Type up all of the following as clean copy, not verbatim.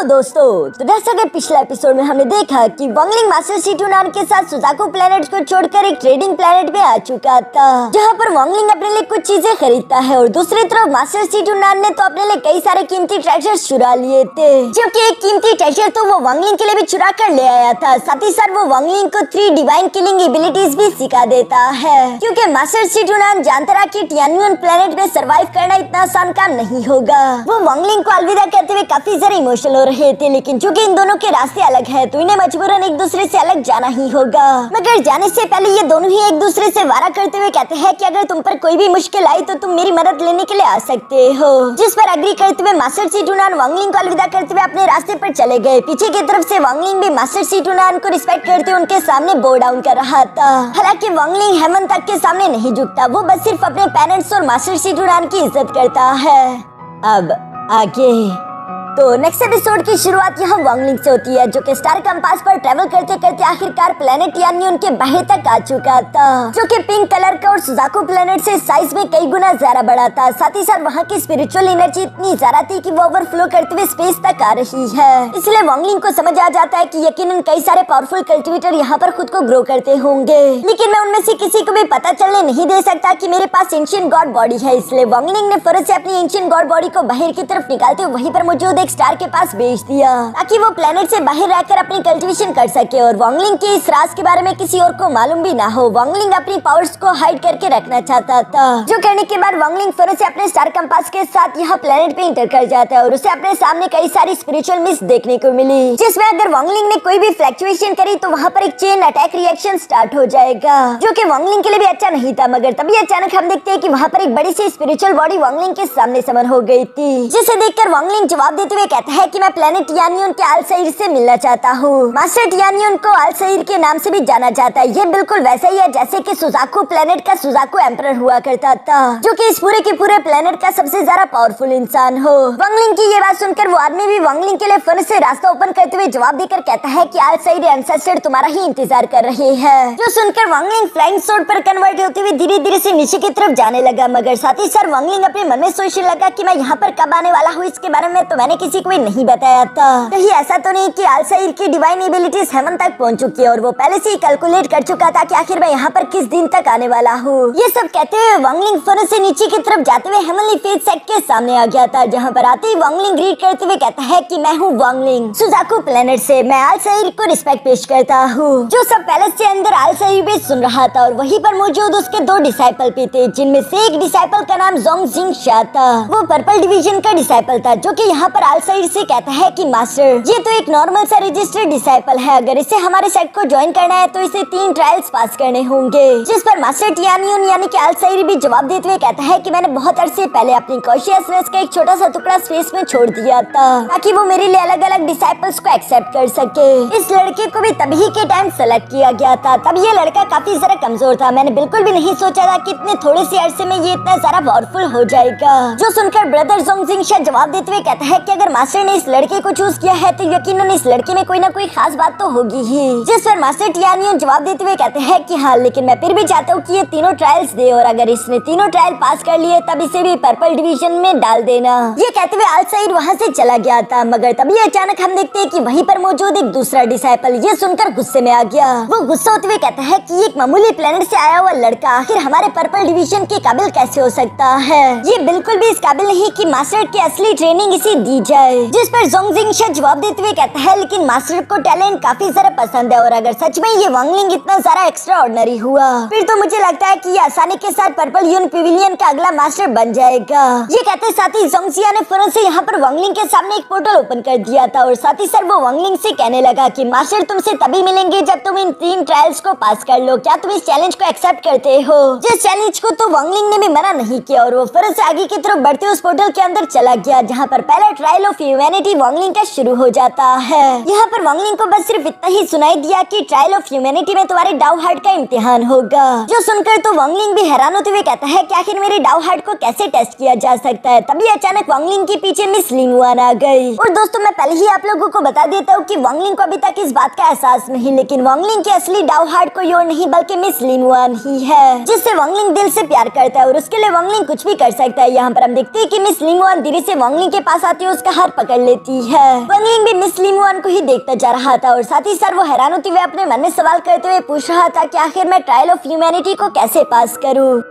दोस्तों, तो जैसा कि पिछले एपिसोड में हमने देखा कि वांगलिंग मास्टर सी2 के साथ सुजाकू प्लेनेट को छोड़कर एक ट्रेडिंग प्लेनेट पे आ चुका था, जहां पर वांगलिंग अपने लिए कुछ चीजें खरीदता है और दूसरी तरफ मास्टर सी2 ने तो अपने लिए कई सारे कीमती ट्रेजर्स चुरा लिए थे। जबकि एक कीमती ट्रेजर तो वो वांगलिंग के लिए भी चुरा कर ले आया था, साथ ही साथ वो वांगलिंग को 3 डिवाइन किलिंग एबिलिटीज भी सिखा देता है, क्योंकि मास्टर सी2 जानता रहा कि टियान्युन प्लेनेट में सरवाइव करना इतना आसान काम नहीं होगा। वो वांगलिंग को अलविदा कहते हुए काफी ज्यादा इमोशनल हो रहे थे, लेकिन चूंकि इन दोनों के रास्ते अलग है तो इन्हें मजबूरन एक दूसरे से अलग जाना ही होगा। मगर जाने से पहले ये दोनों ही एक दूसरे से वादा करते हुए कहते हैं कि अगर तुम पर कोई भी मुश्किल आई तो तुम मेरी मदद लेने के लिए आ सकते हो। जिस पर एग्री करते हुए मास्टर सी2 वांगलिंग को अलविदा करते हुए अपने रास्ते पर चले गए। पीछे की तरफ से वांगलिंग भी मास्टर सी2 को रिस्पेक्ट करते हुए उनके सामने बो डाउन कर रहा था। हालांकि वांगलिंग हेमन तक के सामने नहीं झुकता, वो बस सिर्फ अपने पेरेंट्स और मास्टर सी2 की इज्जत करता है। अब आगे तो नेक्स्ट एपिसोड की शुरुआत यहाँ वांगलिंग से होती है, जो कि स्टार कंपास पर ट्रेवल करते करते आखिरकार प्लेनेट टियान्युन के बाहर तक आ चुका था, जो कि पिंक कलर का और सुजाकू प्लेनेट से साइज में कई गुना ज्यादा बड़ा था। साथ ही साथ वहाँ की स्पिरिचुअल एनर्जी इतनी ज्यादा थी कि वो ओवरफ्लो करते हुए स्पेस तक आ रही है। इसलिए वांगलिंग को समझ आ जाता है कि यकीनन कई सारे पावरफुल कल्टिवेटर यहाँ पर खुद को ग्रो करते होंगे, लेकिन मैं उनमें से किसी को भी पता चलने नहीं दे सकता कि मेरे पास एंशिएंट गॉड बॉडी है। इसलिए वांगलिंग ने फौरन से अपनी एंशिएंट गॉड बॉडी को बाहर की तरफ निकालते हुए वहीं पर मौजूद एक स्टार के पास भेज दिया, ताकि वो प्लेनेट से बाहर रहकर अपनी कल्टीवेशन कर सके और वांगलिंग के इस राज के बारे में किसी और को मालूम भी ना हो। वांगलिंग अपनी पावर्स को हाइड करके रखना चाहता था, जो करने के बाद वांगलिंग फौरन से अपने स्टार कंपास के साथ यहाँ प्लेनेट पे इंटर कर जाता है और उसे अपने सामने कई सारी स्पिरिचुअल मिस देखने को मिली, जिसमें अगर वांगलिंग ने कोई भी फ्लक्चुएशन करी तो वहाँ पर एक चेन अटैक रिएक्शन स्टार्ट हो जाएगा, जो कि वांगलिंग के लिए भी अच्छा नहीं था। मगर तभी अचानक हम देखते हैं कि वहाँ पर एक बड़ी सी स्पिरिचुअल बॉडी वांगलिंग के सामने समन हो गई थी, जिसे देखकर वांगलिंग जवाब देते हुए कहता है कि मैं प्लेनेट टियान्युन के अल्साइर से मिलना चाहता हूँ। मास्टर टियान्युन को अल्साइर के नाम से भी जाना जाता है। ये बिल्कुल वैसा ही है जैसे कि सुजाकू प्लेनेट का सुजाकू एम्परर हुआ करता था, जो कि इस पूरे के पूरे प्लेनेट का सबसे ज्यादा पावरफुल इंसान हो। वांगलिंग की ये बात सुनकर वो आदमी भी वांगलिंग के लिए फन से रास्ता ओपन करते हुए जवाब देकर कहता है कि अल्साइर एंसेस्टर तुम्हारा ही इंतजार कर रहे हैं। जो सुनकर वांगलिंग फ्लाइंग सोर्ड पर कन्वर्ट होते हुए धीरे धीरे से नीचे की तरफ जाने लगा। मगर साथ ही साथ वांगलिंग अपने मन में सोचने लगा कि मैं यहाँ पर कब आने वाला हूँ, इसके बारे में तो मैंने किसी को भी नहीं बताया था। कहीं ऐसा तो नहीं कि अल्साइर की डिवाइन एबिलिटीज हेवन तक पहुंच चुकी है और वो पहले से ही कैलकुलेट कर चुका था कि आखिर मैं यहाँ पर किस दिन तक आने वाला हूँ। ये सब कहते हुए वांगलिंग फौरन से नीचे की तरफ जाते हुए हेवनली फेज सेट के सामने आ गया था, जहाँ पर आते ही वांगलिंग ग्रीट करते हुए कहता है कि मैं हूँ वांगलिंग सुजाकू प्लेनेट से, मैं अल्साइर को रिस्पेक्ट पेश करता हूँ। जो सब पैलेस के अंदर अल्साइर भी सुन रहा था और वहीं पर मौजूद उसके 2 डिसाइपल भी थे, जिनमें से एक डिसाइपल का नाम जोंगजिंग शा था। वो पर्पल डिवीजन का डिसाइपल था, जो कि यहाँ पर अल्साइर से कहता है कि मास्टर ये तो एक नॉर्मल सा रजिस्टर्ड डिसाइपल है, अगर इसे हमारे सेट को ज्वाइन करना है तो इसे 3 ट्रायल्स पास करने होंगे। जिस पर मास्टर टियान्युन यानी कि अल्साइर भी जवाब देते हुए कहता है कि मैंने बहुत अरसे पहले अपनी कॉन्शियसनेस का एक छोटा सा टुकड़ा स्पेस में छोड़ दिया था, ताकि वो मेरे लिए अलग अलग डिसाइपल्स को एक्सेप्ट कर सके। इस लड़के को भी तभी के टाइम सेलेक्ट किया गया था, तब ये लड़का काफी ज्यादा कमजोर था। मैंने बिल्कुल भी नहीं सोचा था कि इतने थोड़े से अरसे में ये इतना ज्यादा पावरफुल हो जाएगा। जो सुनकर ब्रदर जोंगजिंग शा जवाब देते हुए कहता है कि अगर मास्टर ने इस लड़के को चूज किया है तो यकीनन इस लड़के में कोई ना कोई खास बात तो होगी ही। जिस पर मास्टर टियान्युन जवाब देते हुए कहते हैं कि हाँ, लेकिन मैं फिर भी चाहता हूँ कि ये तीनों ट्रायल्स दे और अगर इसने तीनों ट्रायल पास कर लिए तब इसे भी पर्पल डिवीजन में डाल देना। ये कहते हुए अल्साइर वहाँ से चला गया था, मगर तभी अचानक हम देखते हैं कि वहीं पर मौजूद एक दूसरा डिसाइपल ये सुनकर गुस्से में आ गया। वो गुस्सा होते हुए कहता है कि एक मामूली प्लेनेट से आया हुआ लड़का आखिर हमारे पर्पल डिवीजन के काबिल कैसे हो सकता है, ये बिल्कुल भी इस काबिल नहीं कि मास्टर की असली ट्रेनिंग इसे दी जाए। जिस पर जोंगजिंग शा जवाब देते हुए कहता है लेकिन मास्टर को टैलेंट काफी ज्यादा पसंद है और अगर सच में ये वांगलिंग इतना ज्यादा एक्स्ट्रा ऑर्डिनरी हुआ फिर तो मुझे लगता है कि ये आसानी के साथ पर्पल यून पिविलियन का अगला मास्टर बन जाएगा। ये कहते साथ ही जोंगजिया ने फौरन से यहाँ पर वांगलिंग के सामने एक पोर्टल ओपन कर दिया था और साथ ही साथ वो वांगलिंग से कहने लगा कि मास्टर तुमसे तभी मिलेंगे जब तुम इन 3 ट्रायल्स को पास कर लो, क्या तुम इस चैलेंज को एक्सेप्ट करते हो। जिस चैलेंज को तो वांगलिंग ने भी मना नहीं किया और वो फौरन से आगे की तरफ बढ़ते उस पोर्टल के अंदर चला गया, जहाँ पर पहला ट्रायल ऑफ ह्यूमैनिटी वांगलिंग का शुरू हो जाता है। यहाँ पर वांगलिंग को बस सिर्फ इतना ही सुनाई दिया कि ट्रायल ऑफ ह्यूमैनिटी में तुम्हारे डाउ हार्ट का इम्तिहान होगा। जो सुनकर तो वांगलिंग भी हैरान होते हुए कहता है कि आखिर मेरे डाउ हार्ट को कैसे टेस्ट किया जा सकता है। तभी अचानक वांगलिंग के पीछे मिस लिंगुआन आ गई। और दोस्तों मैं पहले ही आप लोगों को बता देता हूँ कि वांगलिंग को अभी तक इस बात का एहसास नहीं, लेकिन वांगलिंग के असली डाउ हार्ट को योर नहीं बल्कि मिस लिंगुआन ही है, जिससे वांगलिंग दिल से प्यार करता है और उसके लिए वांगलिंग कुछ भी कर सकता है। यहाँ पर हम देखते हैं कि मिस लिंगुआन धीरे से वांगलिंग के पास आती है, उसका उसका हाथ पकड़ लेती है। वंगलिंग भी मिस लिमुआन को ही देखता जा रहा था और साथ ही साथ वो हैरान होते हुए अपने मन में सवाल करते हुए पूछ रहा था कि आखिर मैं ट्रायल ऑफ ह्यूमैनिटी को कैसे पास करूं।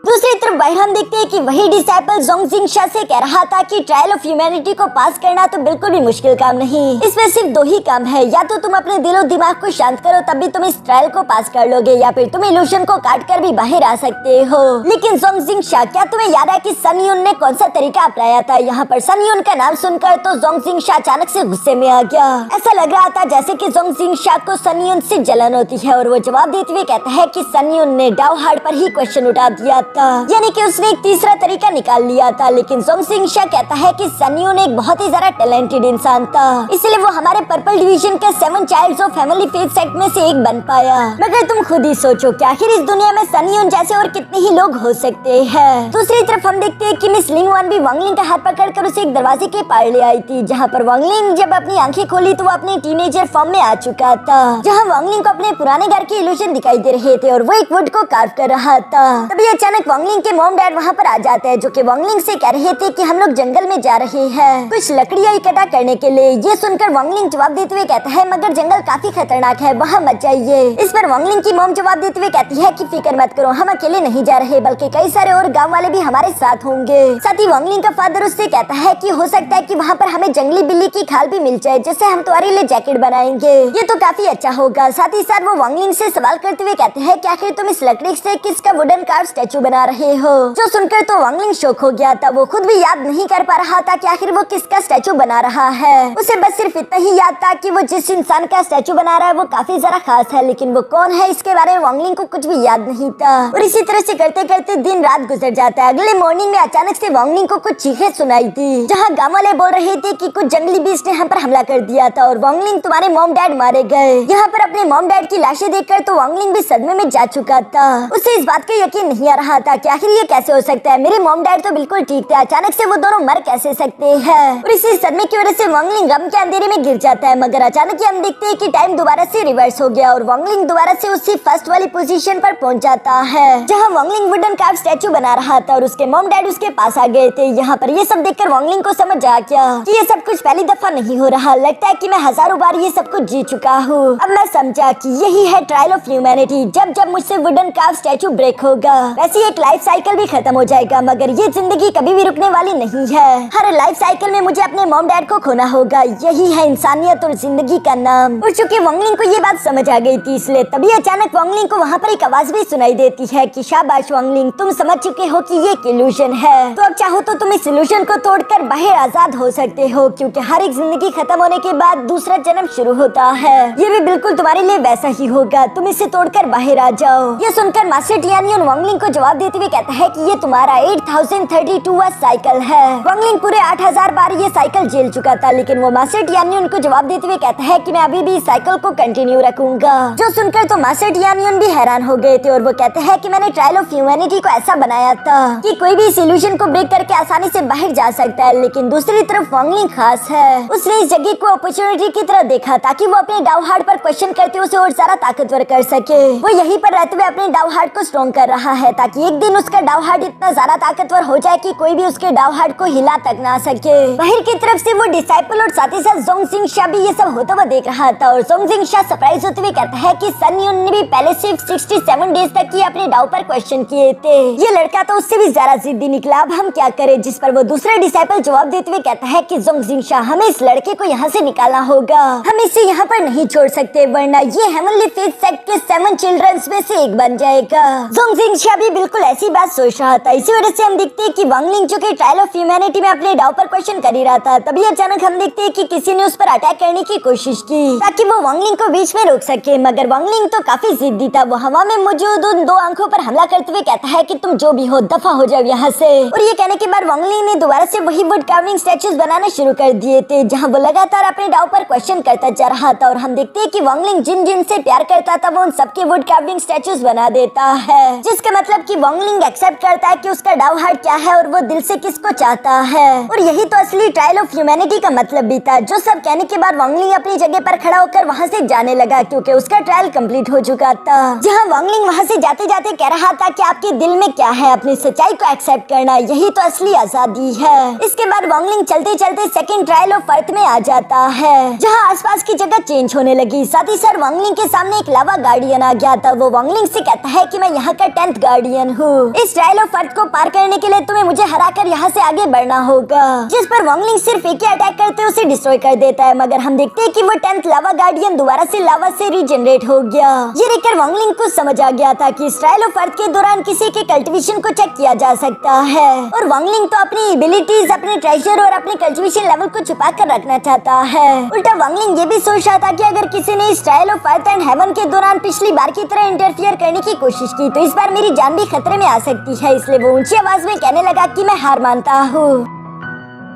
दूसरी तरफ बाहर हम देखते हैं कि वही डिसाइपल जोंगजिंगशा से कह रहा था कि ट्रायल ऑफ ह्यूमैनिटी को पास करना तो बिल्कुल भी मुश्किल काम नहीं, इसमें सिर्फ दो ही काम है, या तो तुम अपने दिलो दिमाग को शांत करो तभी तुम इस ट्रायल को पास कर लोगे, या फिर तुम इल्यूशन को काट कर भी बाहर आ सकते हो। लेकिन जोंगजिंगशा, क्या तुम्हें याद है कि सन यून ने कौन सा तरीका अपनाया था? यहाँ पर सन यून का नाम सुनकर तो जोंगजिंगशा अचानक से गुस्से में आ गया। ऐसा लग रहा था जैसे कि जोंगजिंगशा को सन यून से जलन होती है और वो जवाब देते हुए कहता है कि सन यून ने डाउ हार्ड पर ही क्वेश्चन उठा दिया था, यानी कि उसने एक तीसरा तरीका निकाल लिया था। लेकिन जोंगजिंगशा कहता है कि सन यून एक बहुत ही ज्यादा टैलेंटेड इंसान था, इसलिए वो हमारे पर्पल डिवीजन के 7 childs of family faith sect में से एक बन पाया। मगर तुम खुद ही सोचो कि आखिर इस दुनिया में सन यून जैसे और कितने ही लोग हो सकते हैं। दूसरी तरफ हम देखते हैं कि मिस लिंगवान भी वांगलिंग का हाथ पकड़कर उसे एक दरवाजे के पार ले आई थी, जहाँ पर वांगलिंग जब अपनी आंखें खोली तो वो अपने टीनेजर फॉर्म में आ चुका था, जहाँ वांगलिंग को अपने पुराने घर के इल्यूशन दिखाई दे रहे थे और वो एक वुड को कार्व कर रहा था। तभी अचानक वांगलिंग के मॉम डैड वहाँ पर आ जाते हैं, जो कि वांगलिंग से कह रहे थे कि हम लोग जंगल में जा रहे हैं कुछ लकड़ियाँ इकट्ठा करने के लिए। ये सुनकर वांगलिंग जवाब देते हुए कहता है मगर जंगल काफी खतरनाक है, वहाँ मत जाइए। इस पर वांगलिंग की मॉम जवाब देते हुए कहती है कि फिक्र मत करो, हम अकेले नहीं जा रहे बल्कि कई सारे और गाँव वाले भी हमारे साथ होंगे। साथ ही वांगलिंग का फादर उससे कहता है कि हो सकता है कि वहाँ पर हमें जंगली बिल्ली की खाल भी मिल जाए, जिससे हम तुम्हारे लिए जैकेट बनाएंगे, ये तो काफी अच्छा होगा। साथ ही साथ वो वांगलिंग से सवाल करते हुए कहते हैं कि आखिर तुम इस लकड़ी से किसका वुडन कार्व स्टैचू बना रहे हो? जो सुनकर तो वांगलिंग शौक हो गया था, वो खुद भी याद नहीं कर पा रहा था कि आखिर वो किसका स्टैचू बना रहा है। उसे बस सिर्फ इतना ही याद था कि वो जिस इंसान का स्टैचू बना रहा है वो काफी ज्यादा खास है, लेकिन वो कौन है इसके बारे में वांगलिंग को कुछ भी याद नहीं था। और इसी तरह से करते करते दिन रात गुजर जाता है। अगले मॉर्निंग में अचानक से वांगलिंग को कुछ चीखें सुनाई थी, जहाँ गाँव वाले बोल रहे थे कि कुछ जंगली बीस्ट ने हम पर हमला कर दिया था और वांगलिंग तुम्हारे मॉम डैड मारे गए। यहाँ पर अपने मॉम डैड की लाशें देखकर तो वांगलिंग भी सदमे में जा चुका था। उसे इस बात का यकीन नहीं आ रहा था कि आखिर ये कैसे हो सकता है, मेरे मॉम डैड तो बिल्कुल ठीक थे, अचानक से वो दोनों मर कैसे सकते हैं। और इसी सदमे की वजह से वांगलिंग गम के अंधेरे में गिर जाता है। मगर अचानक ही हम देखते हैं कि टाइम दोबारा से रिवर्स हो गया और वांगलिंग दोबारा से उसी फर्स्ट वाली पोजीशन पर पहुंच जाता है, जहां वांगलिंग वुडन कार्व स्टैचू बना रहा था और उसके मॉम डैड उसके पास आ गए थे। यहाँ पर ये सब देखकर वांगलिंग को समझ आ गया कि ये सब कुछ पहली दफा नहीं हो रहा, लगता है कि मैं हजारों बार ये सब कुछ जी चुका हूँ। अब मैं समझा कि यही है ट्रायल ऑफ ह्यूमैनिटी, जब जब मुझसे वुडन कार्व स्टैचू ब्रेक होगा। वैसे एक लाइफ साइकिल भी खत्म हो जाएगा, मगर ये जिंदगी कभी भी रुकने वाली नहीं है। हर लाइफ साइकिल में मुझे अपने मॉम डैड को खोना होगा, यही है इंसानियत और जिंदगी का नाम। और चूंकि वांगलिंग को ये बात समझ आ गई थी, इसलिए तभी अचानक वांगलिंग को वहाँ पर एक आवाज भी सुनाई देती है कि शाबाश वांगलिंग, तुम समझ चुके हो कि ये एक इल्यूशन है, तो अब चाहो तो तुम इस इल्यूशन को तोड़कर बाहर आजाद हो सकते हो, क्योंकि हर एक जिंदगी खत्म होने के बाद दूसरा जन्म शुरू होता है। ये भी बिल्कुल तुम्हारे लिए वैसा ही होगा, तुम इसे तोड़कर बाहर आ जाओ। ये सुनकर मास्टर टियानियन वांगलिंग को जवाब देते हुए कहता है कि ये तुम्हारा 8032वां साइकिल है। वांगलिंग पूरे 8000 बार ये साइकिल झेल चुका था, लेकिन वो मास्टर टियानियन को जवाब देते हुए कहता है कि मैं अभी भी इस साइकिल को कंटिन्यू रखूंगा। जो सुनकर तो मास्टर टियानियन भी हैरान हो गए थे और वो कहते हैं कि मैंने ट्रायल ऑफ ह्यूमैनिटी को ऐसा बनाया था कि कोई भी इस इल्यूशन को ब्रेक करके आसानी से बाहर जा सकता है। लेकिन दूसरी तरफ वांगलिंग खास है, उसने इस जगह को अपॉर्चुनिटी की तरह देखा ताकि वो अपने डाउ हार्ट पर क्वेश्चन करते उसे और ज्यादा ताकतवर कर सके। वो यहीं पर रहते हुए अपने डाउ हार्ट को स्ट्रॉन्ग कर रहा है ताकि एक दिन उसका डाउ हार्ट इतना ज्यादा ताकतवर हो जाए कि कोई भी उसके डाउ हार्ट को हिला तक ना सके। बाहर की तरफ से वो डिसाइपल और साथ ही साथ जोंगजिंगशा भी ये सब होता हुआ देख रहा था और जोंगजिंगशा सरप्राइज होते हुए कहता है कि सन यून ने भी पहले सिर्फ 67 डेज तक ही अपने डाउ पर क्वेश्चन किए थे, ये लड़का तो उससे भी ज्यादा जिद्दी निकला, अब हम क्या करें? जिस पर वो दूसरा डिसाइपल जवाब देते हुए कहता है कि जोंगजिंगशा, हमें इस लड़के को यहाँ से निकालना होगा, हम इसे यहाँ पर नहीं छोड़ सकते वरना ये हेवनली फेथ सेक्ट के 7 चिल्ड्रंस में से एक बन जाएगा। जोंगजिंगशा भी बिल्कुल ऐसी बात सोच रहा था। इसी वजह से हम देखते हैं कि वांगलिंग जो कि ट्रायल ऑफ ह्यूमैनिटी में अपने डाउ पर क्वेश्चन कर ही रहा था, तभी अचानक हम देखते हैं कि किसी ने उस पर अटैक करने की कोशिश की ताकि वो वांगलिंग को बीच में रोक सके। मगर वांगलिंग तो काफी जिद्दी था, वो हवा में मौजूद उन 2 आंखों पर हमला करते हुए कहता है कि तुम जो भी हो दफा हो जाओ यहाँ से। और ये कहने के बाद वांगलिंग ने दोबारा से वही वुड कार्विंग स्टैचूज बनाने शुरू कर दिए थे, जहाँ वो लगातार अपने डाउ पर क्वेश्चन करता जा रहा था। और हम देखते हैं कि वांगलिंग जिन जिन से प्यार करता था वो उन सबके वुड कार्विंग स्टैचूज बना देता है, जिसका मतलब कि वांगलिंग एक्सेप्ट करता है कि उसका डाउ हार्ट क्या है और वो दिल से किसको चाहता है। और यही तो असली ट्रायल ऑफ ह्यूमैनिटी का मतलब भी था। जो सब कहने के बाद वांगलिंग अपनी जगह पर खड़ा होकर वहाँ से जाने लगा क्योंकि उसका ट्रायल कंप्लीट हो चुका था। जहाँ वांगलिंग वहाँ से जाते जाते कह रहा था कि आपके दिल में क्या है, अपनी सच्चाई को एक्सेप्ट करना, यही तो असली आजादी है। इसके बाद वांगलिंग चलते चलते सेकंड ट्रायल ऑफ अर्थ में आ जाता है जहाँ आसपास की जगह चेंज होने लगी। साथ ही सर वांगलिंग के सामने एक लावा गार्डियन आ गया था। वो वांगलिंग से कहता है कि मैं यहाँ का 10th गार्डियन हूँ। इस ट्रायल ऑफ अर्थ को पार करने के लिए तुम्हें मुझे हराकर यहाँ से आगे बढ़ना होगा। जिस पर वांगलिंग सिर्फ एक ही अटैक करते उसे डिस्ट्रॉय कर देता है, मगर हम देखते हैं कि वो 10th लावा गार्डियन दोबारा से लावा से रीजनरेट हो गया। ये देखकर वांगलिंग को समझ आ गया था कि इस ट्रायल ऑफ अर्थ के दौरान किसी के कल्टिवेशन को चेक किया जा सकता है। और वांगलिंग तो अपनी एबिलिटीज, अपने ट्रेजर और अपने कल्टिवेशन लेवल को छुपा कर रखना चाहता है। उल्टा वांगलिंग ये भी सोच रहा था कि अगर किसी ने इस trial of earth and heaven के दौरान पिछली बार की तरह इंटरफियर करने की कोशिश की तो इस बार मेरी जान भी खतरे में आ सकती है। इसलिए वो ऊंची आवाज में कहने लगा कि मैं हार मानता हूँ।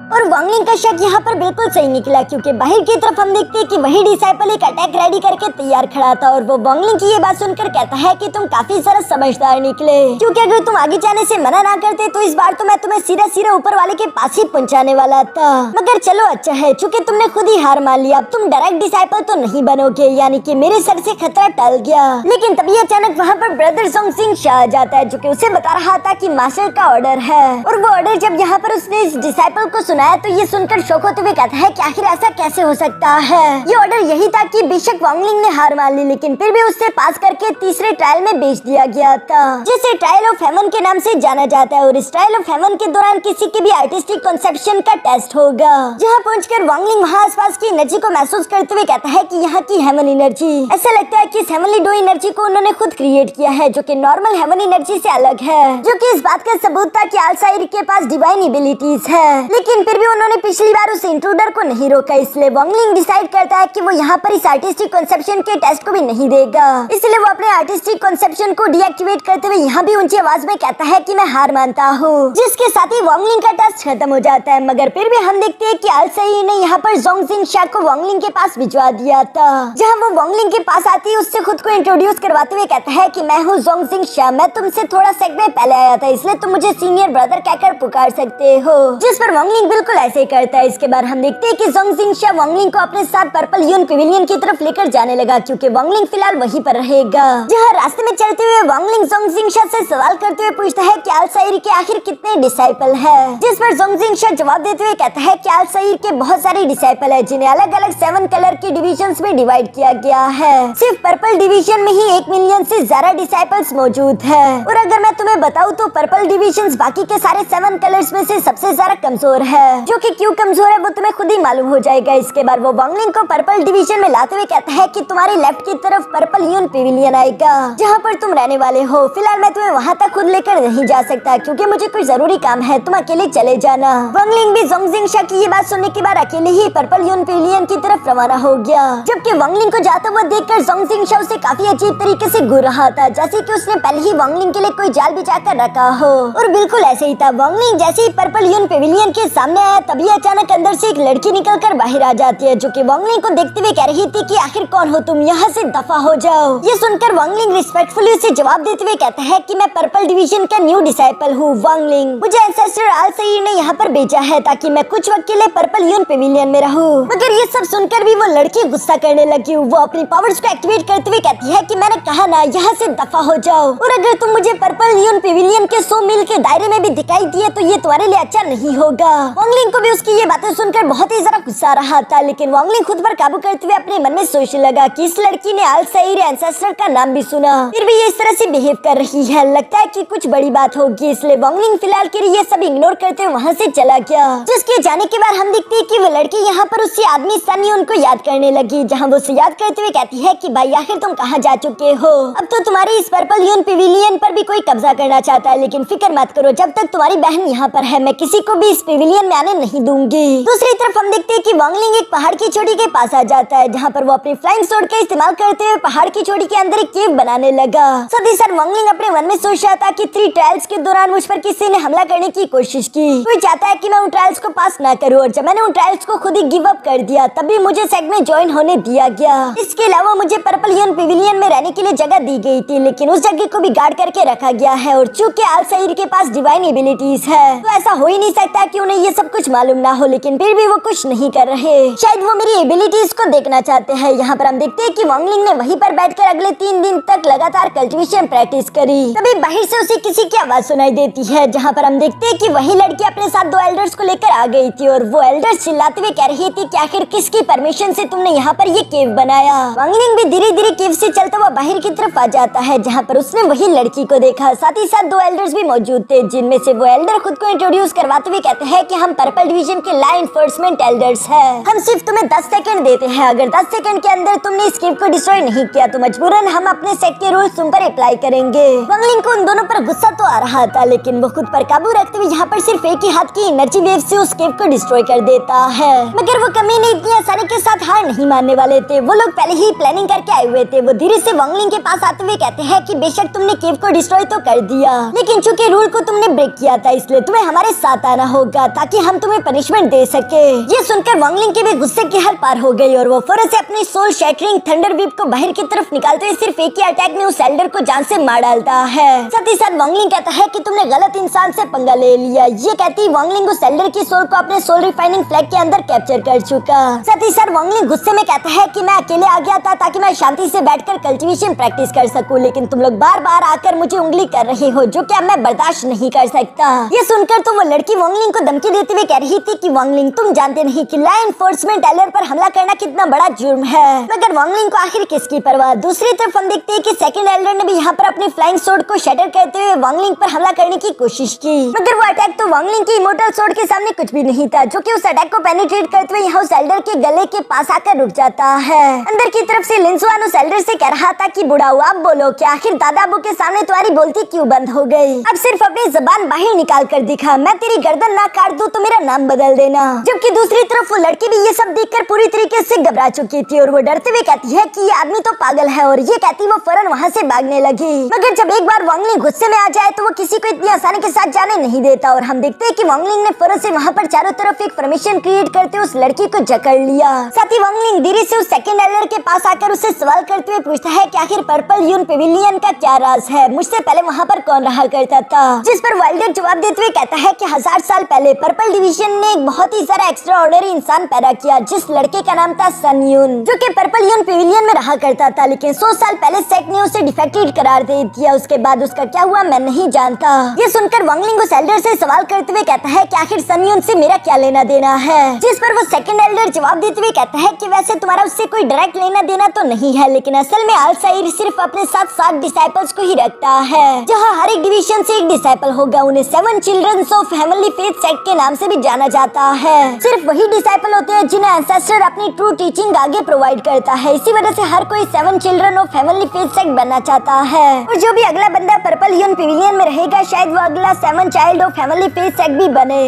और वांगलिंग का शक यहाँ पर बिल्कुल सही निकला क्योंकि बाहर की तरफ हम देखते हैं कि वही डिसाइपल एक अटैक रेडी करके तैयार खड़ा था। और वो वांगलिंग की ये बात सुनकर कहता है कि तुम काफी सारा समझदार निकले, क्योंकि अगर तुम आगे जाने से मना ना करते तो इस बार तो मैं तुम्हें सीधा सीधा ऊपर वाले के पास ही पहुँचाने वाला था। मगर चलो अच्छा है, चूँकि तुमने खुद ही हार मान लिया, अब तुम डायरेक्ट डिसाइपल तो नहीं बनोगे, यानी कि मेरे सर से खतरा टल गया। लेकिन तभी अचानक वहाँ पर ब्रदर जोंगजिंग शाह आ जाता है जो कि उसे बता रहा था कि मास्टर का ऑर्डर है। और वो ऑर्डर जब यहाँ पर उसने इस डिसाइपल को सुनाया तो ये सुनकर शौक होते हुए कहता है कि आखिर ऐसा कैसे हो सकता है। ये ऑर्डर यही था कि बेशक वांगलिंग ने हार मान ली लेकिन फिर भी उससे पास करके तीसरे ट्रायल में भेज दिया गया था, जिसे ट्रायल ऑफ हेवन के नाम से जाना जाता है। और इस ट्रायल ऑफ हेवन के दौरान किसी की भी आर्टिस्टिक कॉन्सेप्शन का टेस्ट होगा, जहाँ पहुंचकर वांगलिंग वहाँ आसपास की एनर्जी को महसूस करते हुए कहता है कि यहाँ की हेवन एनर्जी, ऐसा लगता है कि इस हेवनली डो एनर्जी को उन्होंने खुद क्रिएट किया है जो कि नॉर्मल हेवन एनर्जी से अलग है, जो कि इस बात का सबूत था कि अल्साइर के पास डिवाइन एबिलिटीज है। लेकिन फिर भी उन्होंने पिछली बार उस इंट्रूडर को नहीं रोका, इसलिए वांगलिंग डिसाइड करता है कि वो यहाँ पर इस आर्टिस्टिक कॉन्सेप्शन के टेस्ट को भी नहीं देगा। इसलिए वो अपने आर्टिस्टिक कॉन्सेप्शन को डीएक्टिवेट करते हुए यहाँ भी ऊंची आवाज में कहता है कि मैं हार मानता हूँ, जिसके साथ ही वांगलिंग का टेस्ट खत्म हो जाता है। मगर फिर भी हम देखते हैं कि अल्साइर ने यहाँ पर जोंगजिंग शाह को वांगलिंग के पास भिजवा दिया था, जहाँ वो वांगलिंग के पास आती है उससे खुद को इंट्रोड्यूस करवाते हुए कहता है कि मैं हूँ जोंगजिंग शाह, मैं तुमसे थोड़ा सेगमेंट पहले आया था, इसलिए तुम मुझे सीनियर ब्रदर कहकर पुकार सकते हो। जिस पर वांगलिंग बिल्कुल ऐसे ही करता है। इसके बाद हम देखते हैं कि जोंगजिंग शाह वांगलिंग को अपने साथ पर्पल यून पेविलियन की तरफ लेकर जाने लगा क्योंकि वांगलिंग फिलहाल वहीं पर रहेगा। जहाँ रास्ते में चलते हुए वांगलिंग जोंगजिंग शाह से सवाल करते हुए पूछता है कि अल्साइर के आखिर कितने डिसाइपल है, जिस पर जोंगजिंग शाह जवाब देते हुए कहता है कि अल्साइर के बहुत सारे डिसाइपल है जिन्हें अलग अलग 7 कलर की डिविजन्स में डिवाइड किया गया है। सिर्फ पर्पल डिवीजन में ही 1 मिलियन से ज्यादा डिसाइपल्स मौजूद है। और अगर मैं तुम्हें बताऊं तो पर्पल डिविजन्स बाकी के सारे 7 कलर्स में से सबसे ज्यादा कमजोर है, जो कि क्यों कमजोर है वो तुम्हें खुद ही मालूम हो जाएगा। इसके बाद वो वांगलिंग को पर्पल डिवीजन में लाते हुए कहता है कि तुम्हारे लेफ्ट की तरफ पर्पल यून पेविलियन आएगा जहाँ पर तुम रहने वाले हो। फिलहाल मैं तुम्हें वहाँ तक खुद लेकर नहीं जा सकता क्योंकि मुझे कोई जरूरी काम है, तुम अकेले चले जाना। वांगलिंग भी जोंगजिंग शाह की ये बात सुनने के बाद अकेले ही पर्पल यून पेविलियन की तरफ रवाना हो गया, जबकि वांगलिंग को जाता हुआ देखकर जोंगजिंग शाह उसे काफी अजीब तरीके से घूर रहा था, जैसे कि उसने पहले ही वांगलिंग के लिए कोई जाल बिछा कर रखा हो। और बिल्कुल ऐसे ही था। वांगलिंग जैसे ही पर्पल यून पेविलियन के सामने आया तभी अचानक अंदर से एक लड़की निकलकर बाहर आ जाती है, जो कि वांगलिंग को देखते हुए कह रही थी कि आखिर कौन हो तुम, यहाँ से दफा हो जाओ। ये सुनकर वांगलिंग रिस्पेक्टफुली उसे जवाब देते हुए कहता है कि मैं पर्पल डिवीजन का न्यू डिसाइपल हूँ वांगलिंग, मुझे एंसेस्टर अल्साइर ने यहाँ पर भेजा है ताकि मैं कुछ वक्त के लिए पर्पल यून पेविलियन में रहूं। मगर ये सब सुनकर भी वो लड़की गुस्सा करने लगी। वो अपनी पावर्स को एक्टिवेट करते हुए कहती है कि मैंने कहा ना, यहाँ से दफा हो जाओ, और अगर तुम मुझे पर्पल यून पेविलियन के 100 मील के दायरे में भी दिखाई दिए तो ये तुम्हारे लिए अच्छा नहीं होगा। वांगलिंग को भी उसकी ये बातें सुनकर बहुत ही ज्यादा गुस्सा आ रहा था, लेकिन वांगलिंग खुद पर काबू करते हुए अपने मन में सोचने लगा कि इस लड़की ने अल्साइर एंसेस्टर का नाम भी सुना, फिर भी ये इस तरह से बिहेव कर रही है, लगता है कि कुछ बड़ी बात होगी। इसलिए वांगलिंग फिलहाल के लिए ये सब इग्नोर करते हुए वहाँ से चला गया। जिसके जाने के बाद हम देखते हैं कि वो लड़की यहाँ पर उससे आदमी सनी उनको याद करने लगी, जहाँ वो उसे याद करते हुए कहती है कि भाई आखिर तुम कहाँ जा चुके हो, अब तो तुम्हारी इस पर्पल यून पेविलियन पर भी कोई कब्जा करना चाहता है, लेकिन फिक्र मत करो, जब तक तुम्हारी बहन यहाँ पर है मैं किसी को भी इस पेविलियन में आने नहीं दूंगी। दूसरी तरफ हम देखते हैं कि वांगलिंग एक पहाड़ की चोटी के पास आ जाता है, जहाँ पर वो अपनी फ्लाइंग स्वॉर्ड का इस्तेमाल करते हुए पहाड़ की चोटी के अंदर एक केव बनाने लगा। साथ ही साथ वांगलिंग अपने मन में सोच रहा था कि 3 ट्रायल्स के दौरान मुझ पर किसी ने हमला करने की कोशिश की। कोई चाहता है कि मैं उन ट्रायल्स को पास ना करूं, और जब मैंने उन ट्रायल्स को खुद ही गिव अप कर दिया तब भी मुझे सेट में ज्वाइन होने दिया गया। इसके अलावा मुझे पर्पल ह्यून पेविलियन में रहने के लिए जगह दी गई थी, लेकिन उस जगह को भी गार्ड करके रखा गया है। और चूंकि अल-सईर के पास डिवाइन एबिलिटीज है, तो ऐसा हो ही नहीं सकता कि उन्हें ये सब कुछ मालूम ना हो, लेकिन फिर भी वो कुछ नहीं कर रहे। शायद वो मेरी एबिलिटीज को देखना चाहते हैं। यहाँ पर हम देखते हैं कि वांगलिंग ने वहीं पर बैठकर अगले 3 दिन तक लगातार कल्टीवेशन प्रैक्टिस करी। तभी बाहर से उसे किसी की आवाज सुनाई देती है, जहाँ पर हम देखते हैं कि वही लड़की अपने साथ 2 एल्डर्स को लेकर आ गई थी, और वो एल्डर्स चिल्लाते हुए कह रही थी कि आखिर किसकी परमिशन से तुमने यहाँ पर ये केव बनाया। वांगलिंग भी धीरे धीरे केव से चलता हुआ बाहर की तरफ आ जाता है, जहाँ पर उसने वही लड़की को देखा। साथ ही साथ 2 एल्डर्स भी मौजूद थे, जिनमें से वो एल्डर खुद को इंट्रोड्यूस करवाते हुए कहते हैं कि हम पर्पल डिवीजन के लॉ एनफोर्समेंट एल्डर्स हैं। हम सिर्फ तुम्हें 10 सेकंड देते हैं। अगर 10 सेकंड के अंदर तुमने इस केव को डिस्ट्रॉय नहीं किया तो मजबूरन हम अपने सेट के रूल्स तुम पर अप्लाई करेंगे। वांगलिंग को उन दोनों पर गुस्सा तो आ रहा था, लेकिन वो खुद पर काबू रखते हुए यहाँ पर सिर्फ एक ही हाथ की एनर्जी वेव से उस केव को डिस्ट्रॉय कर देता है। मगर वो कमीने इतनी आसानी के साथ हार नहीं मानने वाले थे। वो लोग पहले ही प्लानिंग करके आए हुए थे। वो धीरे से वांगलिंग के पास आते हुए कहते हैं कि बेशक तुमने केव को डिस्ट्रॉय तो कर दिया, लेकिन चूंकि रूल को तुमने ब्रेक किया था, इसलिए तुम्हें हमारे साथ आना होगा ताकि हम तुम्हें पनिशमेंट दे सके। ये सुनकर वांगलिंग के भी गुस्से की हद पार हो गई, और वो फौरन से अपनी सोल शैटरिंग थंडर व्हीप को बाहर की तरफ निकालते हुए सिर्फ एक ही अटैक में उस एल्डर को जान से मार डालता है। साथ ही साथ वांगलिंग कहता है कि तुमने गलत इंसान से पंगा ले लिया। ये कहती वांगलिंग उस एल्डर की सोल को अपने सोल रिफाइनिंग फ्लैग के अंदर कैप्चर कर चुका। साथ ही साथ वांगलिंग गुस्से में कहता है कि मैं अकेले आ गया था ताकि मैं शांति से बैठकर कल्टीवेशन प्रैक्टिस कर सकूं, लेकिन तुम लोग बार बार आकर मुझे उंगली कर रहे हो, जो कि अब मैं बर्दाश्त नहीं कर सकता। ये सुनकर तो वो लड़की वांगलिंग को धमकी देते हुए कह रही थी कि वांगलिंग तुम जानते नहीं कि लॉ एनफोर्समेंट एल्डर पर हमला करना कितना बड़ा जुर्म है। मगर वांगलिंग को आखिर किसकी परवाह। दूसरी तरफ हम देखते हैं कि सेकंड एल्डर ने भी यहाँ पर अपनी फ्लाइंग स्वॉर्ड को शटर करते हुए वांगलिंग पर हमला करने की कोशिश की, मगर वो अटैक तो वांगलिंग की इमोर्टल स्वॉर्ड के सामने कुछ भी नहीं था, जो कि उस अटैक को पेनिट्रेट करते हुए यहाँ उस एल्डर के गले के पास आकर रुक जाता है। अंदर की तरफ से लिंसुआन उस एल्डर से कह रहा था कि बुढ़ाऊ आप बोलो कि आखिर दादा अबू के सामने तुम्हारी बोलती क्यों बंद हो गई। अब सिर्फ अपनी जबान बाहर निकाल कर दिखा, मैं तेरी गर्दन ना काट दूं तो मेरा नाम बदल देना। जबकि दूसरी तरफ वो लड़की भी ये सब देखकर पूरी तरीके से घबरा चुकी थी, और वो डरते हुए कहती है कि ये आदमी तो पागल है, और ये कहती वो फौरन वहाँ से भागने लगी। मगर जब एक बार वांगलिंग गुस्से में आ जाए तो वो किसी को इतनी आसानी के साथ जाने नहीं देता, और हम देखते हैं कि वांगलिंग ने फौरन से वहाँ पर चारों तरफ एक फॉर्मेशन क्रिएट करते उस लड़की को जकड़ लिया। साथ ही वांगलिंग धीरे से उस सेकंड एल्डर के पास आकर उससे सवाल करते हुए पूछता है कि आखिर पर्पल ह्यून पेविलियन का क्या राज है, मुझसे पहले वहाँ पर कौन रहा करता था। जिस पर वाइल्डर जवाब देते हुए कहता है कि 1000 साल पहले पर्पल डिवीजन ने एक बहुत ही सारा एक्स्ट्रा ऑर्डिनरी इंसान पैदा किया, जिस लड़के का नाम था सन ह्यून, जो कि पर्पल ह्यून पेविलियन में रहा करता था, लेकिन 100 साल पहले सेट ने उसे डिफेक्टेड करार दे दिया। उसके बाद उसका क्या हुआ मैं नहीं जानता। ये सुनकर वांगलिंग उस एल्डर से सवाल करते हुए कहता है कि आखिर सन ह्यून से मेरा क्या लेना देना है। जिस पर वो सेकंड एल्डर जवाब देते हुए कहता है कि वैसे तुम्हारा उससे कोई डायरेक्ट लेना देना तो नहीं है, लेकिन असल में अल-सईर सिर्फ अपने साथ 7 डिसाइपल्स को ही रखता है, जहाँ हर एक डिवीजन से एक डिसाइपल होगा। उन्हें 7 childrens of heavenly faith sect के नाम से भी जाना जाता है। सिर्फ वही डिसाइपल होते हैं जिन्हें एंसेस्टर अपनी ट्रू टीचिंग आगे प्रोवाइड करता है। इसी वजह से हर कोई 7 children of heavenly faith sect बनना चाहता है, और जो भी अगला बंदा पर्पल ह्यून पेविलियन में रहेगा शायद वो अगला 7 child of heavenly faith sect भी बने।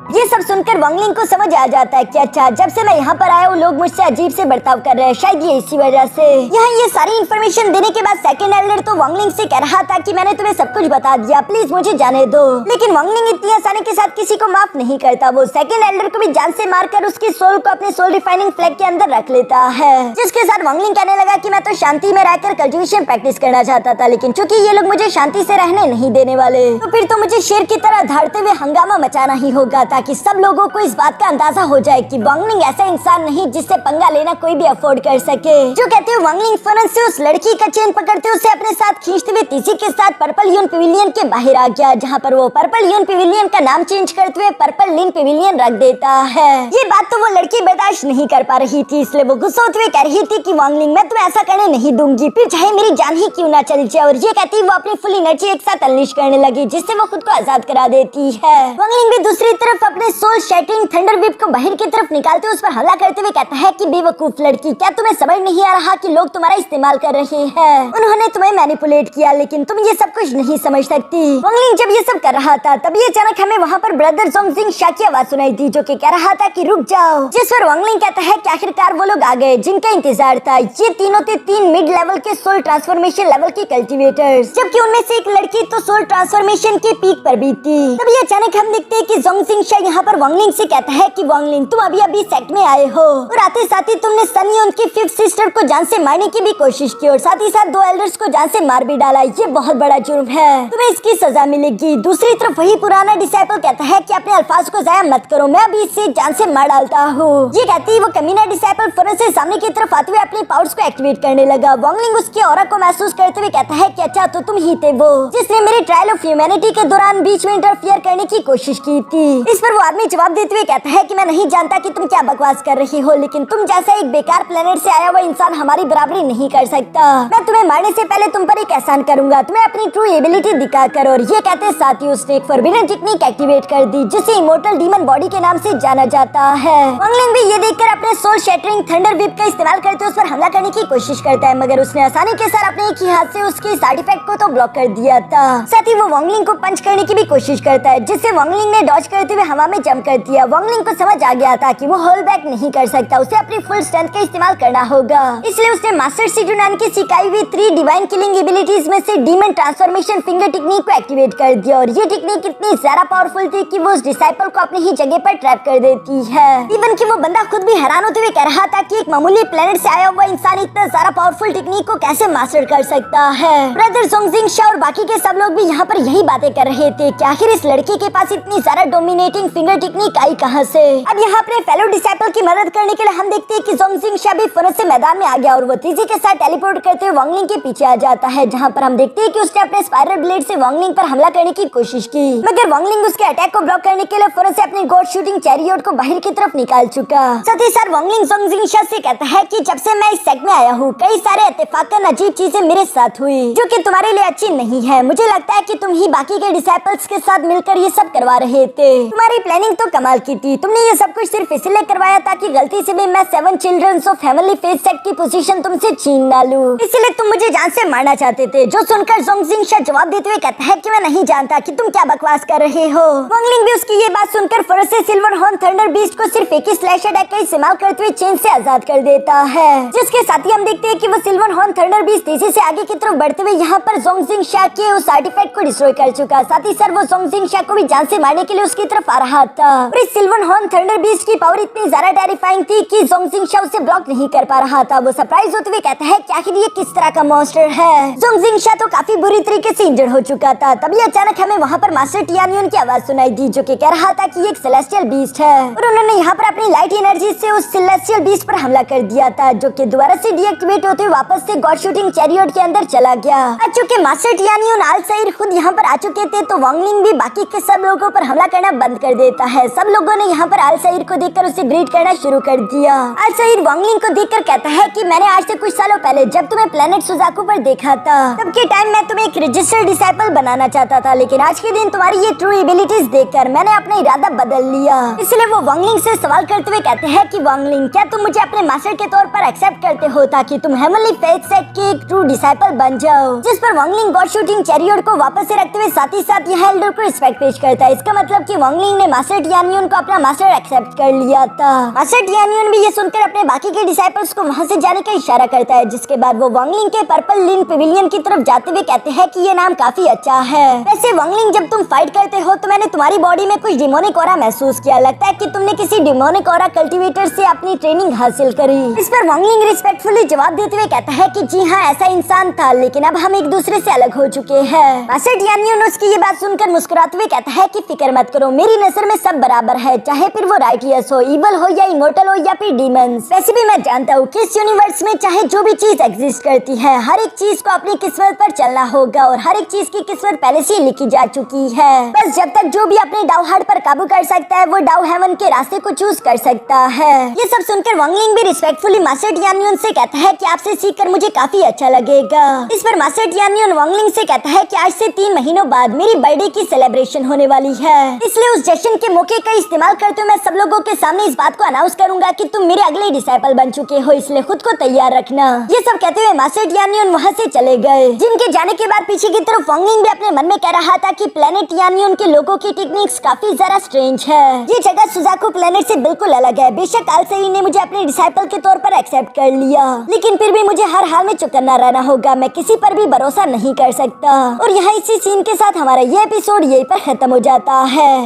ये सब सुनकर वांगलिंग को समझ आ जाता है कि अच्छा जब से मैं यहाँ पर आया हूँ लोग मुझसे अजीब से बर्ताव कर रहे हैं, शायद ये इसी वजह से। यहाँ ये सारी इन्फॉर्मेशन देने के बाद सेकंड एल्डर तो वांगलिंग से कह रहा था कि मैंने तुम्हें सब कुछ बता दिया, प्लीज मुझे जाने दो। लेकिन वांगलिंग इतनी आसानी के साथ किसी को माफ नहीं करता। वो सेकंड एल्डर को भी जान से मारकर उसकी सोल को अपने सोल रिफाइनिंग फ्लैग के अंदर रख लेता है, जिसके साथ वांगलिंग कहने लगा कि मैं तो शांति में रहकर कल्टीवेशन प्रैक्टिस करना चाहता था, लेकिन चूंकि ये लोग मुझे शांति से रहने नहीं देने वाले, तो फिर तो मुझे शेर की तरह धाड़ते हुए हंगामा मचाना ही होगा, ताकि सब लोगों को इस बात का अंदाजा हो जाए कि वांगलिंग ऐसा इंसान नहीं जिससे पंगा लेना कोई भी अफोर्ड कर सके। जो कहते हुए वांगलिंग फौरन से उस लड़की का चेन पकड़ते उसे अपने साथ खींचते हुए तीसी के साथ पर्पल ह्यून पेविलियन के बाहर आ गया, जहाँ पर वो पर्पल ह्यून पेविलियन का नाम चेंज करते हुए पर्पल लिन पेविलियन रख देता है। ये बात तो वो लड़की बर्दाश्त नहीं कर पा रही थी, इसलिए वो गुस्सा होते हुए कह रही थी कि वांगलिंग मैं तुम्हें ऐसा करने नहीं दूंगी, फिर चाहे मेरी जान ही क्यों ना चली जाए। और ये कहती वो अपनी फुल एनर्जी एक साथ अनलिश करने लगी, जिससे वो खुद को आजाद करा देती है। वांगलिंग भी दूसरी तरफ अपने सोल शैटरिंग थंडर व्हिप को बाहर की तरफ निकालते हुए उस पर हमला करते हुए कहता है कि बेवकूफ लड़की, क्या तुम्हें समझ नहीं आ रहा कि लोग तुम्हारा इस्तेमाल कर रहे हैं। उन्होंने तुम्हें मैनिपुलेट किया, लेकिन तुम ये सब कुछ नहीं समझ सकती। वंगलिंग जब ये सब कर रहा था तभी अचानक हमें वहाँ पर ब्रदर जोंगजिंग शा की आवाज सुनाई दी, जो कि कह रहा था कि रुक जाओ। जिस पर वंगलिंग कहता है कि आखिरकार वो लोग आ गए जिनका इंतजार था। ये तीनों थे 3 मिड लेवल के सोल ट्रांसफॉर्मेशन लेवल की कल्टिवेटर्स, जबकि उनमें से एक लड़की तो सोल ट्रांसफॉर्मेशन के पीक पर भी थी। तभी अचानक हम देखते हैं कि जोंगजिंग शा यहाँ पर वंगलिंग से कहता है कि वंगलिंग, तुम अभी सेट में आए हो और आते साथ ही तुमने सनी उनकी 5th सिस्टर को जान से मारने की भी कोशिश की और साथ ही साथ 2 एल्डर्स को जान से मार भी डाला। ये बहुत बड़ा जुर्म है, तुम्हें इसकी सजा मिलेगी। दूसरी तरफ वही पुराना डिसाइपल कहता है कि अपने अल्फाज को जाया मत करो, मैं अभी इसे जान से मार डालता हूँ। ये कहती है वो कमीना डिसाइपल फौरन से सामने की तरफ आते हुए अपने पावर्स को एक्टिवेट करने लगा। वंगलिंग उसके ऑरा को महसूस करते हुए कहता है कि अच्छा तो तुम ही थे वो जिसने मेरे ट्रायल ऑफ ह्यूमैनिटी के दौरान बीच में इंटरफियर करने की कोशिश की थी। इस पर वो आदमी जवाब देते हुए कहता है कि मैं नहीं जानता कि तुम क्या बकवास कर रही हो, लेकिन तुम जैसा एक बेकार प्लेनेट से आया हुआ इंसान हमारी बराबरी नहीं कर सकता। मैं तुम्हें मारने से पहले तुम पर एक एहसान करूंगा, तुम्हें अपनी ट्रू एबिलिटी दिखाकर। और ये कहते साथ ही उसने एक फॉरबिडन टेक्निक एक्टिवेट कर दी जिसे इमोर्टल डीमन बॉडी के नाम से जाना जाता है। वंगलिंग भी ये देखकर अपने सोल शैटरिंग थंडर व्हिप का इस्तेमाल करते उस पर हमला करने की कोशिश करता है, मगर उसने आसानी के साथ अपने एक ही हाथ से उसके साइड इफेक्ट को तो ब्लॉक कर दिया था। साथ ही वो वंगलिंग को पंच करने की भी कोशिश करता है, जिससे वंगलिंग ने डॉज करते हुए हवा में जंप कर दिया। वंगलिंग को समझ आ गया था कि वो होल्ड बैक नहीं कर सकता, उसे अपनी फुल स्ट्रेंथ का इस्तेमाल करना होगा। इसलिए उसने मास्टर शिजुनान की सिखाई हुई 3 डिवाइन किलिंग एबिलिटीज में से डीमन ट्रांसफॉर्मेशन फिंगर टेक्निक को एक्टिवेट कर दिया। और ये टेक्निक इतनी ज्यादा पावरफुल थी कि वो उस डिसाइपल को अपनी ही जगह पर ट्रैप कर देती है। इवन कि वो बंदा खुद भी हैरान होते हुए कह रहा था कि एक मामूली प्लेनेट से आया हुआ इंसान इतना ज्यादा पावरफुल टेक्निक को कैसे मास्टर कर सकता है। ब्रदर जोंगजिंग शा और बाकी के सब लोग भी यहाँ पर यही बातें कर रहे थे कि आखिर इस लड़के के पास इतनी ज्यादा डोमिनेटिंग फिंगर टेक्निक आई कहाँ से। अब यहाँ अपने फेलो डिसाइपल की मदद करने के लिए हम देखते हैं कि जोंगजिंग शा भी फौरन से मैदान में आ गया और वो तेजी के साथ टेलीपोर्ट करते हुए वंगलिंग के पीछे आ जाता है, जहाँ पर हम देखते हैं कि उसने अपने स्पाइरल ब्लेड से वंगलिंग पर हमला करने की कोशिश की, मगर वंगलिंग उसके अटैक को ब्लॉक करने के लिए फौरन से अपने गॉड शूटिंग चैरियट को बाहर की तरफ निकाल चुका। साथ ही साथ वंगलिंग जोंगजिंग शा से कहता है कि जब से मैं इस सेट में आया हूँ कई सारे इत्तेफाकन अजीब चीजें मेरे साथ हुई जो कि तुम्हारे लिए अच्छी नहीं है। मुझे लगता है कि तुम ही बाकी के डिसाइपल्स के साथ मिलकर ये सब करवा रहे थे। तुम्हारी प्लानिंग तो कमाल की थी, तुमने ये सब कुछ सिर्फ इसलिए करवाया ताकि गलती से भी मैं 7 childrens of family faith sect की पोजीशन तुमसे छीन ना लूं, इसलिए तुम मुझे जान से मारना चाहते थे। जो सुनकर जोंगजिंग शा जवाब देते हुए कहता है कि मैं नहीं जानता कि तुम क्या बकवास कर रहे हो। वंगलिंग भी उसकी ये बात सुनकर फौरन से सिल्वर हॉर्न थंडर बीस्ट को सिर्फ एक ही स्लैश अटैक का इस्तेमाल करते हुए चेन से आजाद कर देता है, जिसके साथ ही हम देखते हैं कि वो सिल्वर हॉर्न थंडर बीस्ट तेजी से आगे की तरफ बढ़ते हुए यहाँ पर जोंगजिंग शा के उस आर्टिफैक्ट को डिस्ट्रॉय कर चुका। साथ ही सर वो जोंगजिंग शा को भी जान से मारने के लिए उसकी तरफ आ रहा था और इस सिल्वर हॉर्न थंडर बीस्ट की पावर इतनी ज्यादा टेरिफाइंग थी कि जोंगजिंग शा उसे ब्लॉक नहीं कर पा रहा था। वो सरप्राइज होते हुए कहता है कि आखिर ये किस तरह का मॉन्स्टर है। जोंगजिंग शा तो काफी बुरी तरीके से इंजर्ड हो चुका था। तभी अचानक हमें वहाँ पर मास्टर टियानयुन की आवाज सुनाई दी, जो कि कह रहा था कि ये एक सेलेस्टियल बीस्ट है और उन्होंने यहाँ पर अपनी लाइट एनर्जी से उस सेलेस्टियल बीस्ट पर हमला कर दिया था, जो कि दोबारा से डीएक्टिवेट होते हुए वापस से गॉड शूटिंग चैरियट के अंदर चला गया। अब चूंकि मास्टर टियानयुन अल-सईर खुद यहाँ पर आ चुके थे तो वंगलिंग भी बाकी के सब लोगों पर हमला करना बंद कर देता है। सब लोगों ने यहाँ पर अल-सईर को देखकर उसे ग्रीट करना शुरू कर दिया। अल-सईर वंगलिंग को देखकर कहता है कि मैंने आज से कुछ सालों पहले जब तुम्हें प्लेनेट सुजाकू पर देखा था तब के टाइम मैं तुम्हें एक रजिस्टर्ड डिसाइपल बनाना चाहता था, लेकिन आज के दिन तुम्हारी ये ट्रू एबिलिटीज देखकर मैंने अपना इरादा बदल लिया। इसलिए वो वंगलिंग से सवाल करते हुए कहते हैं कि वंगलिंग, क्या तुम मुझे अपने मास्टर के तौर पर एक्सेप्ट करते हो ताकि तुम हेवनली फेथ सेट के एक ट्रू डिसाइपल बन जाओ। जिस पर वंगलिंग गॉड शूटिंग चैरियट को वापस से रखते हुए साथ ही साथ यह एल्डर को रिस्पेक्ट पेश करता है। इसका मतलब कि वंगलिंग ने मास्टर टियानयुन को अपना मास्टर एक्सेप्ट कर लिया था। मास्टर टियानयुन भी ये सुनकर अपने बाकी के डिसाइपल्स को वहाँ से जाने का इशारा करता है, जिसके बाद वो वंगलिंग के पर्पल लिन पेविलियन की तरफ जाते हुए कहते हैं कि ये नाम काफी अच्छा है। वैसे वंगलिंग, जब तुम फाइट करते हो तो मैंने तुम्हारी बॉडी में कुछ डिमोनिक ऑरा महसूस किया, लगता है कि तुमने किसी डिमोनिक ऑरा कल्टीवेटर से अपनी ट्रेनिंग हासिल करी। इस पर वंगलिंग रिस्पेक्टफुली जवाब देते हुए कहता है कि जी हाँ, ऐसा इंसान था, लेकिन अब हम एक दूसरे से अलग हो चुके हैं। मास्टर टियानयुन उसकी ये बात सुनकर मुस्कुराते हुए कहता है कि फिक्र मत करो, मेरी नजर में सब बराबर है, चाहे फिर वो राइटियस हो, इवल हो या इमोर्टल हो या फिर डीमंस। वैसे भी मैं जानता हूँ कि इस यूनिवर्स में चाहे जो भी चीज एग्जिस्ट करती है, हर एक चीज को अपनी किस्मत पर चलना होगा और हर एक चीज की किस्मत पहले से लिखी जा चुकी है। बस जब तक जो भी अपने डाउ हार्ट पर काबू कर सकता है वो डाउ हेवन के रास्ते को चूज कर सकता है। ये सब सुनकर वंगलिंग भी रिस्पेक्टफुली मास्टर टियानयुन से कहता है कि आपसे सीखकर मुझे काफी अच्छा लगेगा। इस पर मास्टर टियानयुन वंगलिंग से कहता है कि आज से 3 महीनों बाद मेरी बर्थडे की सेलिब्रेशन होने वाली है, इसलिए उस ग्रेजुएशन के मौके का इस्तेमाल करते हुए मैं सब लोगों के सामने इस बात को अनाउंस करूंगा कि तुम मेरे अगले डिसाइपल बन चुके हो, इसलिए खुद को तैयार रखना। ये सब कहते हुए मास्टर टियान्यून वहाँ से चले गए। जिनके जाने के बाद पीछे की तरफ वांगलिंग भी अपने मन में कह रहा था कि प्लेनेट टियान्यून के लोगों की टेक्निक्स काफी जरा स्ट्रेंज है। ये जगह सुजाकू प्लेनेट से बिल्कुल अलग है। बेशक आलसेई ने मुझे अपने डिसाइपल के तौर पर एक्सेप्ट कर लिया, लेकिन फिर भी मुझे हर हाल में चौकन्ना रहना होगा। मैं किसी पर भी भरोसा नहीं कर सकता। और यहाँ इसी सीन के साथ हमारा ये एपिसोड यहीं पर खत्म हो जाता है।